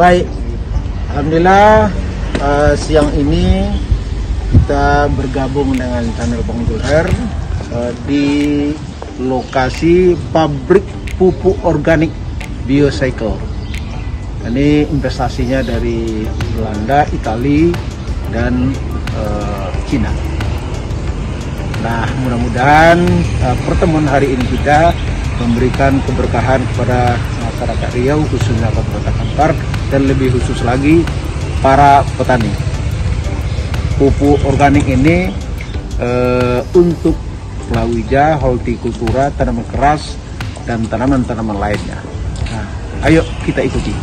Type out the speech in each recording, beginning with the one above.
Baik, alhamdulillah siang ini kita bergabung dengan channel Bang Julher di lokasi pabrik pupuk organik Biocycle. Ini investasinya dari Belanda, Italia, dan Cina. Nah, mudah-mudahan pertemuan hari ini kita memberikan keberkahan kepada masyarakat Riau, khususnya Kabupaten Kampar, dan lebih khusus lagi para petani. Pupuk organik ini untuk palawija, hortikultura, tanaman keras, dan tanaman-tanaman lainnya. Nah, ayo kita ikuti.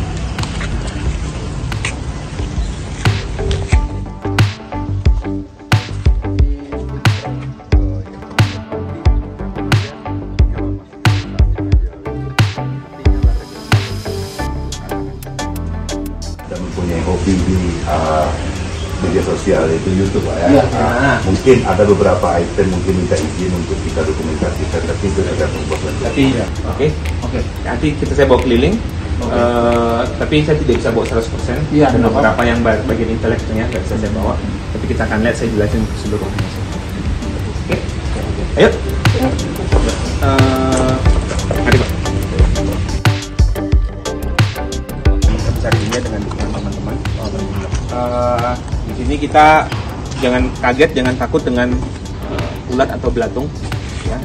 Mempunyai hobi di media sosial itu YouTube ya. Mungkin ada beberapa item mungkin minta izin untuk kita dokumentasikan, tapi itu tergantung bos nanti. Tapi oke. Nanti saya bawa keliling. Tapi saya tidak bisa bawa 100%. Iya, ada beberapa yang bagian intelektualnya nggak bisa saya bawa. Tapi kita akan lihat, saya jelasin keseluruhannya. Oke. Ayo. Mari Pak. Kita carinya dengan dukungan teman-teman. Di sini kita jangan kaget, jangan takut dengan ulat atau belatung. Ya.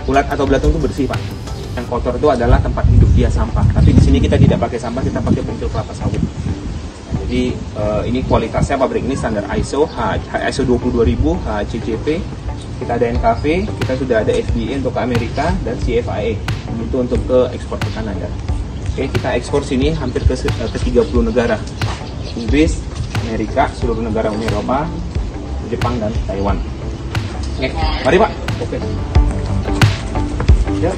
Ulat atau belatung itu bersih Pak. Yang kotor itu adalah tempat hidup dia, sampah. Tapi di sini kita tidak pakai sampah, kita pakai bungkil kelapa sawit. Nah, jadi ini kualitasnya pabrik ini standar ISO 22000, HACCP. Kita ada NKV, kita sudah ada FDA untuk ke Amerika dan CFIA itu untuk ke ekspor ke Kanada. Oke, kita ekspor sini hampir ke 30 negara. Inggris, Amerika, seluruh negara Uni Eropa, Jepang, dan Taiwan. Oke, mari Pak. Oke. Ya.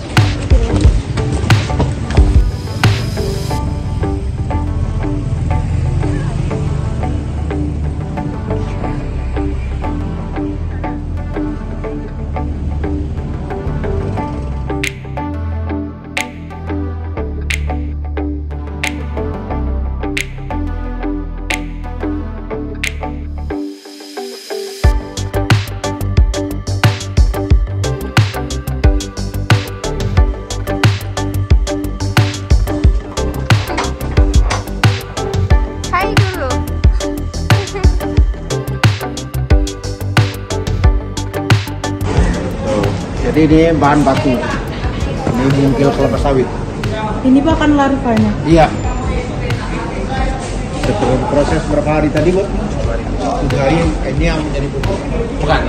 Jadi ini bahan baku, ini bungkil kelapa sawit. Ini bahkan larvanya. Iya. Setelah proses berapa hari tadi, Bu? 7 hari. Ini yang menjadi pupuk. Bukan,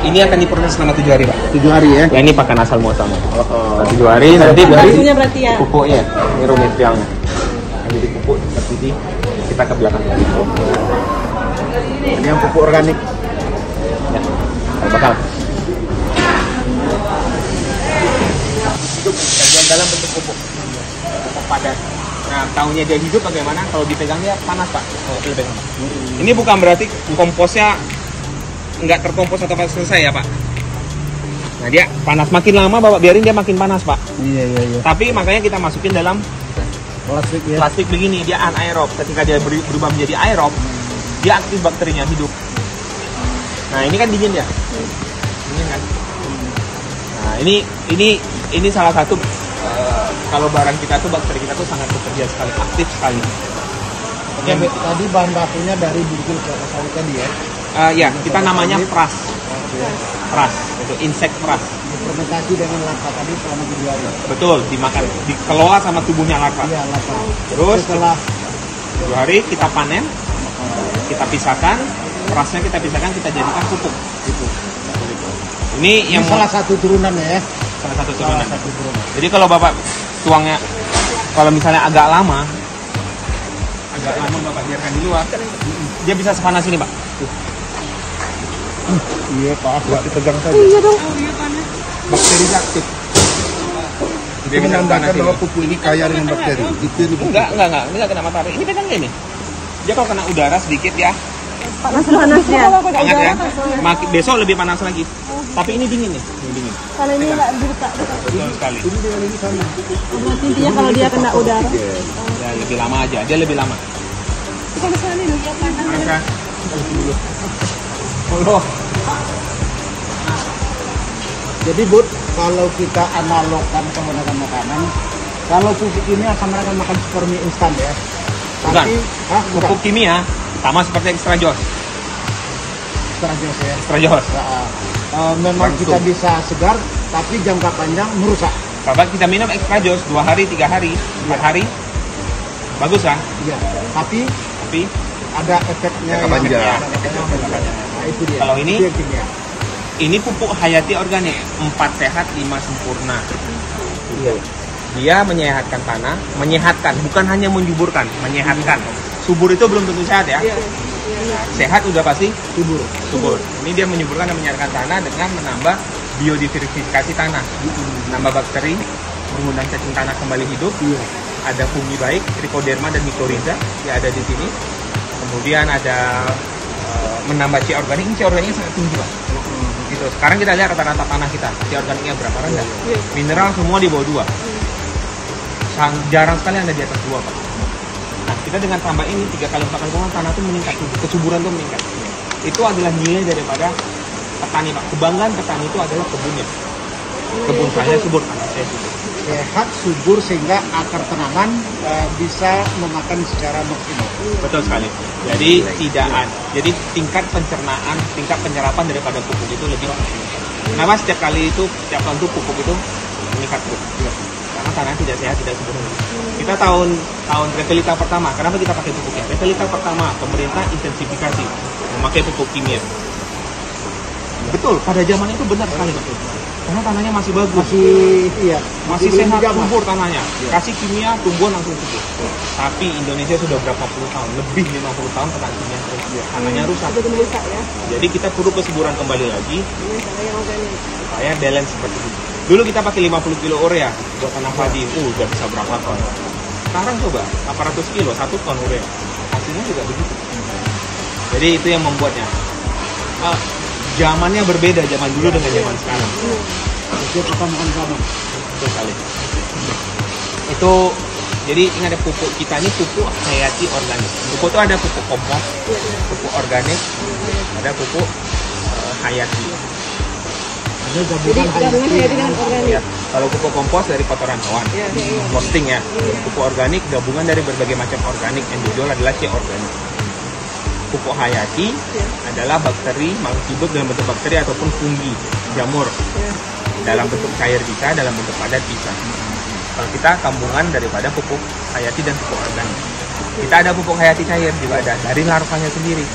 ini akan diproses selama 7 hari Pak. 7 hari ya? Ya ini pakan asal muasal. 7 hari nanti dari Hasilnya berarti ya. pupuknya, ini raw materialnya. Jadi pupuk seperti ini, kita ke belakang. Ini yang pupuk organik. Ya, bakal. Hidup bagian dalam bentuk pupuk padat. Nah, tahunya dia hidup bagaimana? Kalau dipegang dia panas Pak. Kalau dipegang. Ini bukan berarti komposnya nggak terkompos atau pas selesai ya Pak. Nah dia panas, makin lama Bapak biarin dia makin panas Pak. Iya. Tapi makanya kita masukin dalam Plastik ya. plastik begini, dia anaerob. Ketika dia berubah menjadi aerob, dia aktif bakterinya hidup. Nah ini kan dingin ya. Dingin kan. Nah ini salah satu kalau barang kita tuh, bakteri kita tuh sangat bekerja sekali, aktif sekali. Oke, tadi bahan bakunya dari bungkil kelapa sawit tadi ya? Ya, kita namanya pras. Pras, itu insect pras. Fermentasi dengan larva tadi selama 7 hari. Betul, dimakan, dikelola sama tubuhnya larva. Iya, larva. Terus setelah 7 hari kita panen, kita pisahkan, prasnya kita pisahkan, kita jadikan pupuk. Ini yang salah satu turunan ya? Salah satu turunan. Jadi kalau Bapak tuangnya, kalau misalnya agak lama Bapak biarkan di luar, dia bisa sepanas ini Pak. Iya Pak, agak dipegang saja. Iya dong. Bakteri aktif. Dia bisa sepanas ini. Bahwa pupuk ini kaya dengan bakteri. Enggak, ini enggak kena matahari. Ini pegang ini. Dia kalau kena udara sedikit ya. Panas-panasnya. Hangat ya. Besok lebih panas lagi. Tapi ini dingin nih, ini dingin. Kalau ini nggak dibuka. Betul sekali. Berarti intinya kalau dia kena udara. Ya lebih lama aja, dia lebih lama. Bukan misalnya nih, ya panas. Maka, Allah. Jadi Bud, kalau kita analogkan menggunakan makanan, kalau pupuk kimia sama dengan makan super mie instan ya. Bukan. Bukan. Pupuk kimia sama seperti extra jos. Extra jos ya. Extra jos. Memang Langsung. kita bisa segar, tapi jangka panjang merusak. Bapak kita minum extra jos 2 hari, 3 hari, 4 hari, bagus kan? Iya. Tapi Tapi ada efeknya. Jangka panjang. Nah, itu dia. Kalau ini? Itu yang kimia. ini pupuk hayati organik, 4 sehat 5 sempurna. Iya. Dia menyehatkan tanah, menyehatkan, bukan hanya menjuburkan, menyehatkan. Subur itu belum tentu sehat ya. Sehat udah pasti subur. Ini dia menyuburkan dan menyehatkan tanah dengan menambah biodiversifikasi tanah, menambah bakteri, mengundang cacing tanah kembali hidup. Iya. Ada fungi baik, trichoderma dan mycorrhiza yang ada di sini. Kemudian ada menambah C organik. Ini C organiknya sangat tinggi Pak. Gitu. Sekarang kita lihat rata-rata tanah kita, C organiknya berapa rendah. Mineral semua di bawah 2. Jarang sekali ada di atas 2 Pak. Nah, kita dengan tambah ini 3 kali 4 kali tanah itu meningkat, kesuburan itu meningkat. Itu adalah nilai daripada petani Pak. Kebanggaan petani itu adalah kebunnya. Kebun saya subur, tanah saya subur. Sehat, subur sehingga akar tanaman bisa memakan secara maksimal. Betul sekali. Jadi jadi tingkat pencernaan, tingkat penyerapan daripada pupuk itu lebih maksimal. Kenapa setiap kali itu, setiap tahun itu pupuk itu meningkat terus? Karena tanah tidak sehat, tidak subur. Kita tahun repelita pertama, kenapa kita pakai pupuknya? Repelita pertama, pemerintah intensifikasi memakai pupuk kimia. Betul, pada zaman itu benar sekali betul. Karena tanahnya masih bagus, masih sehat, subur tanahnya. Kasih kimia, tumbuh langsung subur. Tapi Indonesia sudah berapa puluh tahun, lebih 50 tahun kena kimia terus, tanahnya rusak. Jadi kita perlu kesuburan kembali lagi, supaya balance seperti itu. Dulu kita pakai 50 kilo urea buat tanam padi, udah bisa berapa ton. Sekarang coba 800 kilo, 1 ton urea, hasilnya juga begitu. Jadi itu yang membuatnya. Zamannya berbeda, zaman dulu dengan zaman sekarang. Itu pertama sama. Betul sekali. Itu jadi ingat ada pupuk kita ini pupuk hayati organik. Pupuk itu ada pupuk kompos, pupuk organik, ada pupuk hayati. Ada gabungan hayati dengan organik. Ya, kalau pupuk kompos dari kotoran hewan, composting ya. Pupuk organik gabungan dari berbagai macam organik, yang dijual adalah C organik. Pupuk hayati adalah bakteri, makhluk hidup dalam bentuk bakteri ataupun fungi, jamur. Dalam bentuk cair bisa, dalam bentuk padat bisa. Kalau kita gabungan daripada pupuk hayati dan pupuk organik. Kita ada pupuk hayati cair juga ada, dari larvanya sendiri.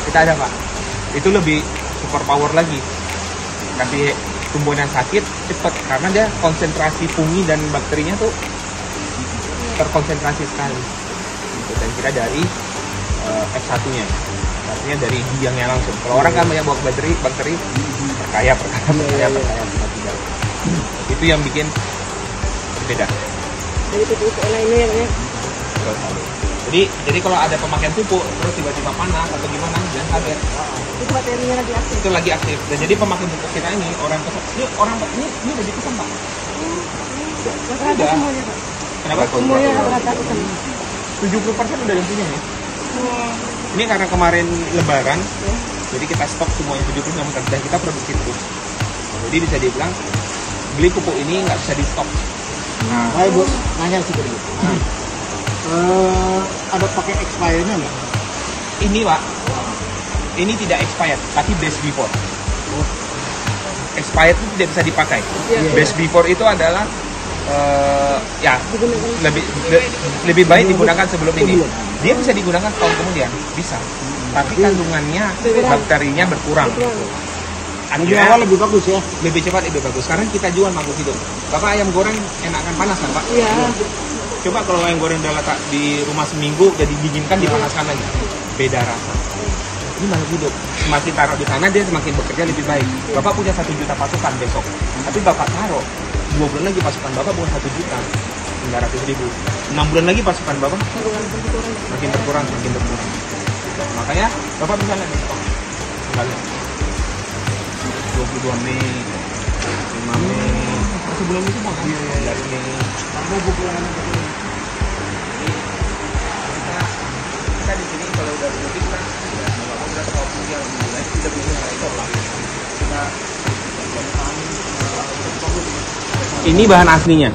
Kita ada Pak. Itu lebih super power lagi. Tapi tumbuhan yang sakit cepat karena dia konsentrasi fungi dan bakterinya tuh terkonsentrasi sekali. Dan kita dari F1-nya, artinya dari biangnya langsung. Kalau orang kan banyak bawa bakteri perkaya. Itu yang bikin berbeda. Dari pupuk lainnya ya. Jadi kalau ada pemakaian pupuk terus tiba-tiba panas atau gimana, jangan kaget. Itu baterinya lagi aktif. Itu lagi aktif. Dan jadi pemakaian pupuk kita ini ini udah dipesan Pak. Rata-rata semuanya Pak. Kenapa? Semuanya rata-rata pesan. 70% udah yang punya ya. Ini karena kemarin Lebaran, jadi kita stok semuanya 70% dan kita produksi terus. Jadi bisa dibilang beli pupuk ini nggak bisa di stok. Nah, baik Bu, nanya sih tadi. Ada pakai expire-nya nggak? Ini Pak, ini tidak expired, tapi best before. Expired itu tidak bisa dipakai. Best before itu adalah lebih baik digunakan sebelum ini. Dia bisa digunakan setahun kemudian, bisa. Tapi kandungannya, bakterinya berkurang. Lebih awal lebih bagus ya. Lebih cepat lebih bagus. Sekarang kita jual makhluk hidup. Bapak ayam goreng enakan panas kan Pak? Iya. Coba kalau ayam goreng udah letak di rumah seminggu, jadi didiginkan, dipanaskan lagi. Beda rasa. Ini makhluk hidup. Semakin taruh di sana dia semakin bekerja lebih baik. Bapak punya 1 juta pasukan besok. Tapi Bapak taruh 2 bulan lagi pasukan Bapak bukan 1 juta. 900.000. 6 bulan lagi pasukan Bapak makin berkurang. Makanya Bapak bisa lihat besok. 22 Mei, 5 Mei. Sebelum itu Bang. Iya, 14 Mei. Ada buku yang ada di Kita di sini kalau udah mudik kan ya walaupun udah tahu yang mulai kita bisa ekspor lah. Ini bahan aslinya.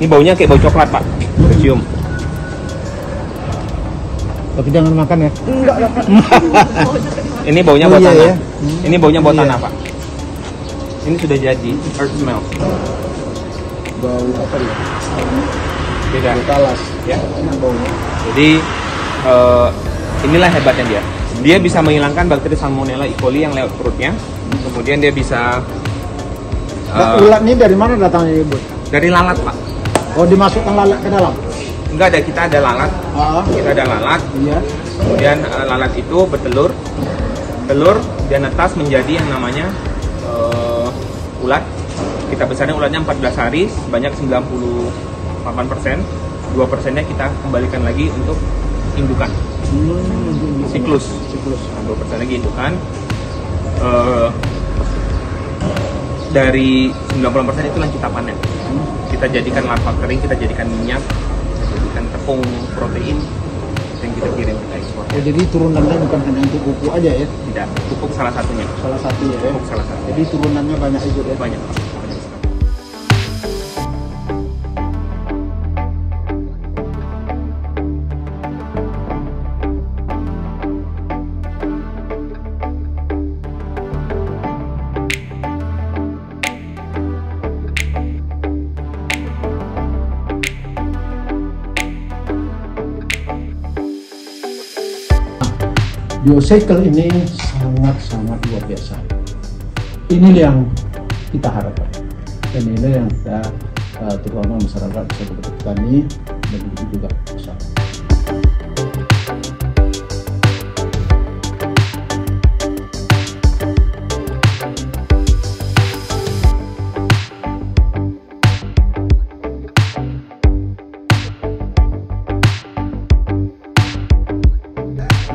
Ini baunya kayak bau coklat, Pak. Cium. Tapi jangan makan ya. Enggak lah. Ini baunya Oh, buat iya, tanah. ya. Ini baunya buat Iya. tanah, Pak. Ini sudah jadi earth smell. Bau apa ya? Beda. Talas. Ya. Enak baunya. Jadi inilah hebatnya dia. Dia bisa menghilangkan bakteri Salmonella E. coli yang lewat perutnya. Kemudian dia bisa Ulat ini dari mana datangnya Ibu? dari lalat, Pak. Oh, dimasukkan lalat ke dalam? Enggak ada, kita ada lalat. Kita ada lalat. Iya. Kemudian lalat itu bertelur. Telur dia netas menjadi yang namanya ulat. Kita besarnya ulatnya 14 hari sebanyak 98%. 2%-nya kita kembalikan lagi untuk indukan. Siklus. 2% lagi indukan. Dari 90% itu yang kita panen. Kita jadikan larva kering, kita jadikan minyak, kita jadikan tepung protein yang kita kirim kita ekspor. Oh, jadi turunannya bukan hanya untuk kuku aja ya? Tidak, pupuk salah satunya. Salah satunya ya? Pupuk salah satu. Jadi turunannya banyak Ibu ya? Banyak, Pak. Banyak sekali. Biocycle ini sangat-sangat luar biasa. Ini yang kita harapkan. Dan ini yang kita terutama masyarakat sebagai petani dan begitu juga masyarakat.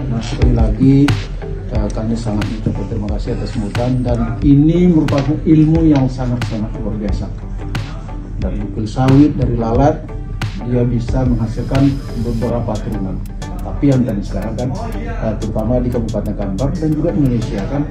Nah, sekali lagi kami sangat mengucapkan terima kasih atas sambutan, dan ini merupakan ilmu yang sangat-sangat luar biasa. Dari kulit sawit, dari lalat, dia bisa menghasilkan beberapa turunan. Tapi yang tadi sekarang kan terutama di Kabupaten Kampar dan juga Indonesia kan